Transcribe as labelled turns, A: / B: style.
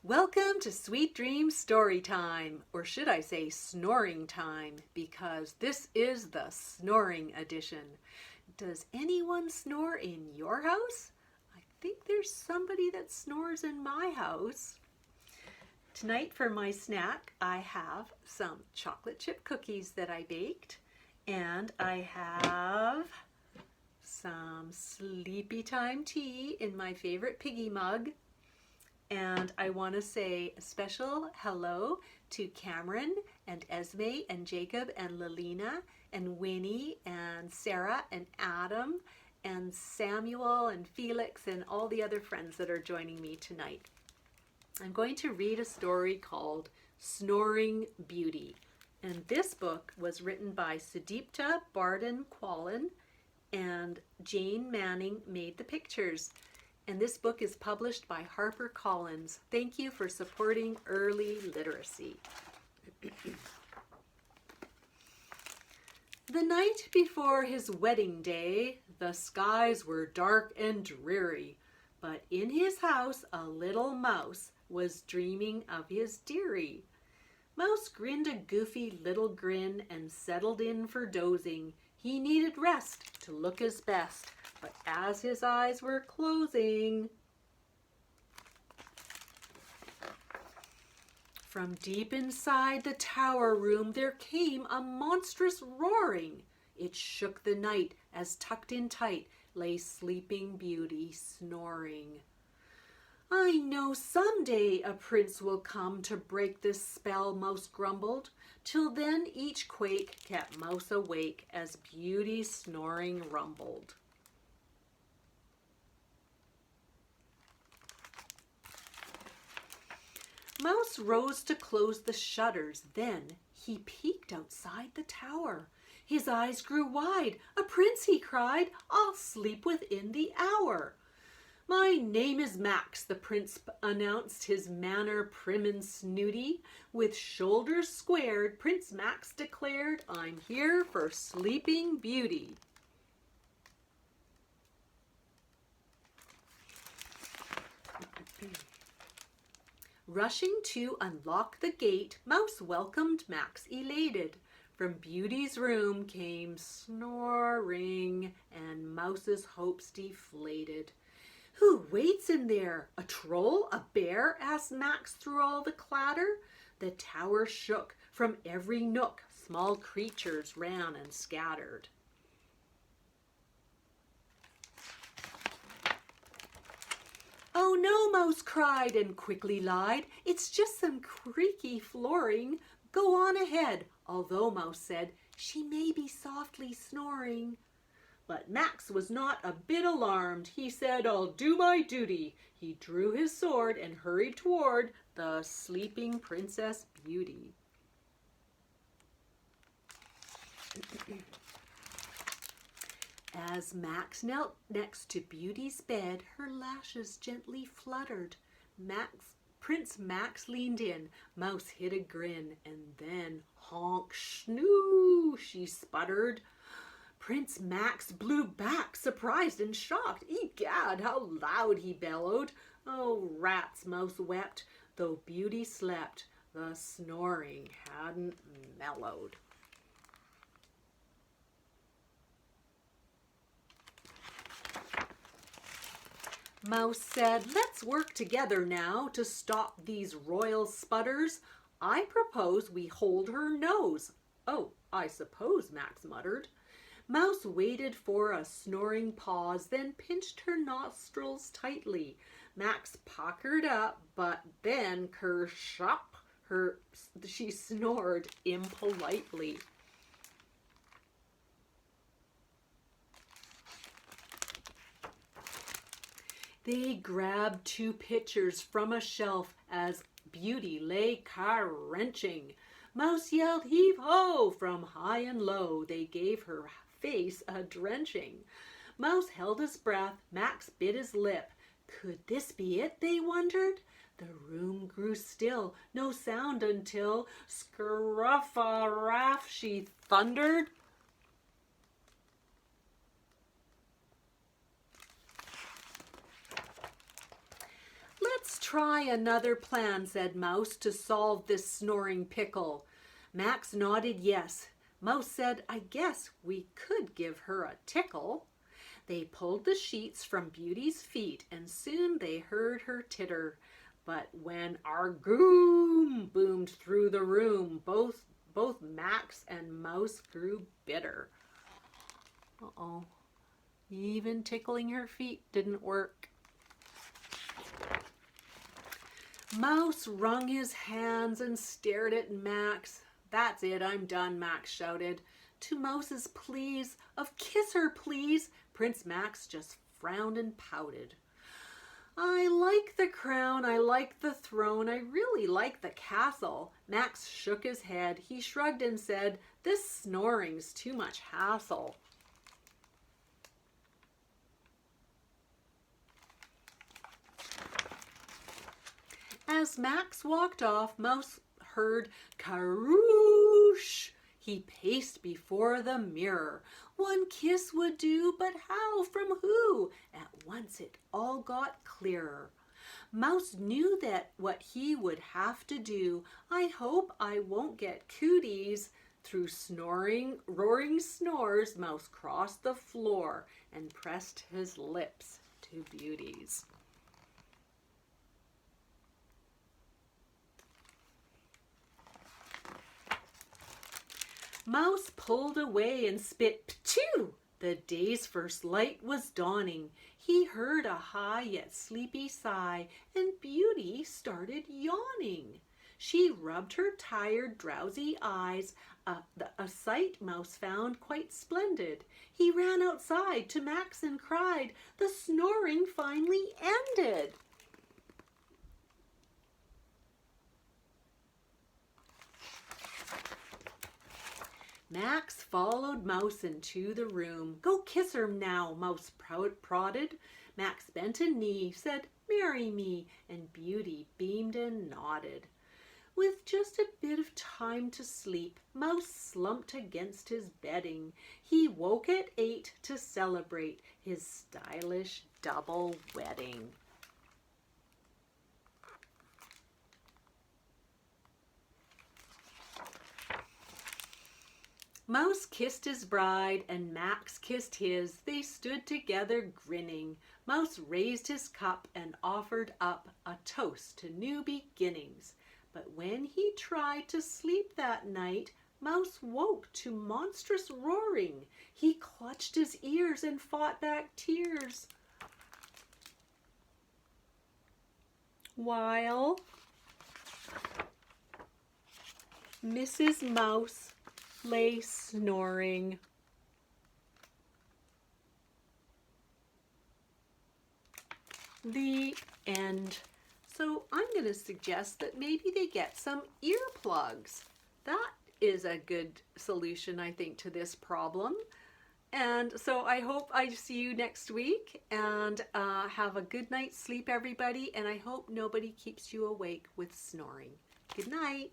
A: Welcome to Sweet Dreams Storytime, or should I say Snoring Time, because this is the snoring edition. Does anyone snore in your house? I think there's somebody that snores in my house. Tonight for my snack, I have some chocolate chip cookies that I baked, and I have some sleepy time tea in my favorite piggy mug. And I want to say a special hello to Cameron and Esme and Jacob and Lilina and Winnie and Sarah and Adam and Samuel and Felix and all the other friends that are joining me tonight. I'm going to read a story called Snoring Beauty. And this book was written by Sudipta Bardhan-Quallen, and Jane Manning made the pictures. And this book is published by HarperCollins. Thank you for supporting early literacy. The night before his wedding day, the skies were dark and dreary, but in his house a little mouse was dreaming of his dearie. Mouse grinned a goofy little grin and settled in for dozing. He needed rest to look his best. But as his eyes were closing, from deep inside the tower room there came a monstrous roaring. It shook the night as tucked in tight lay Sleeping Beauty snoring. "I know someday a prince will come to break this spell," Mouse grumbled. Till then each quake kept Mouse awake as Beauty's snoring rumbled. Mouse rose to close the shutters. Then he peeked outside the tower. His eyes grew wide. "A prince," he cried. "I'll sleep within the hour." "My name is Max," the prince announced, his manner prim and snooty. With shoulders squared, Prince Max declared, "I'm here for Sleeping Beauty." Rushing to unlock the gate, Mouse welcomed Max elated. From Beauty's room came snoring, and Mouse's hopes deflated. "Who waits in there? A troll? A bear?" asked Max through all the clatter. The tower shook. From every nook small creatures ran and scattered. "Oh no," Mouse cried and quickly lied. "It's just some creaky flooring. Go on ahead," although Mouse said, "She may be softly snoring." But Max was not a bit alarmed. He said, "I'll do my duty." He drew his sword and hurried toward the sleeping Princess Beauty. As Max knelt next to Beauty's bed, her lashes gently fluttered. Prince Max leaned in. Mouse hid a grin, and then "Honk, snoo," she sputtered. Prince Max blew back, surprised and shocked. "Egad, how loud!" he bellowed. "Oh, rats," Mouse wept. Though Beauty slept, the snoring hadn't mellowed. Mouse said, "Let's work together now to stop these royal sputters. I propose we hold her nose." "Oh, I suppose," Max muttered. Mouse waited for a snoring pause, then pinched her nostrils tightly. Max puckered up, but then kershop, she snored impolitely. They grabbed 2 pitchers from a shelf as Beauty lay car-wrenching. Mouse yelled, "Heave-ho!" from high and low. They gave her face a drenching. Mouse held his breath. Max bit his lip. Could this be it, they wondered? The room grew still, no sound until "Scruff-a-raff," she thundered. "Let's try another plan," said Mouse, "to solve this snoring pickle." Max nodded yes. Mouse said, "I guess we could give her a tickle." They pulled the sheets from Beauty's feet, and soon they heard her titter. But when "Argoom" boomed through the room, both Max and Mouse grew bitter. Uh-oh. Even tickling her feet didn't work. Mouse wrung his hands and stared at Max. "That's it, I'm done," Max shouted. To Mouse's pleas of "Kiss her, please," Prince Max just frowned and pouted. "I like the crown, I like the throne, I really like the castle." Max shook his head. He shrugged and said, "This snoring's too much hassle." As Max walked off, Mouse heard "Caroosh." He paced before the mirror. One kiss would do, but how, from who? At once it all got clearer. Mouse knew that what he would have to do. "I hope I won't get cooties." Through snoring, roaring snores, Mouse crossed the floor and pressed his lips to Beauty's. Mouse pulled away and spit "P'chew!" The day's first light was dawning. He heard a high yet sleepy sigh, and Beauty started yawning. She rubbed her tired, drowsy eyes, a sight Mouse found quite splendid. He ran outside to Max and cried, "The snoring finally ended." Max followed Mouse into the room. "Go kiss her now," Mouse prodded. Max bent a knee, said, "Marry me," and Beauty beamed and nodded. With just a bit of time to sleep, Mouse slumped against his bedding. He woke at 8 to celebrate his stylish double wedding. Mouse kissed his bride and Max kissed his. They stood together grinning. Mouse raised his cup and offered up a toast to new beginnings. But when he tried to sleep that night, Mouse woke to monstrous roaring. He clutched his ears and fought back tears, while Mrs. Mouse lay snoring. The end. So I'm going to suggest that maybe they get some earplugs. That is a good solution, I think, to this problem. And so I hope I see you next week, and have a good night's sleep, everybody. And I hope nobody keeps you awake with snoring. Good night.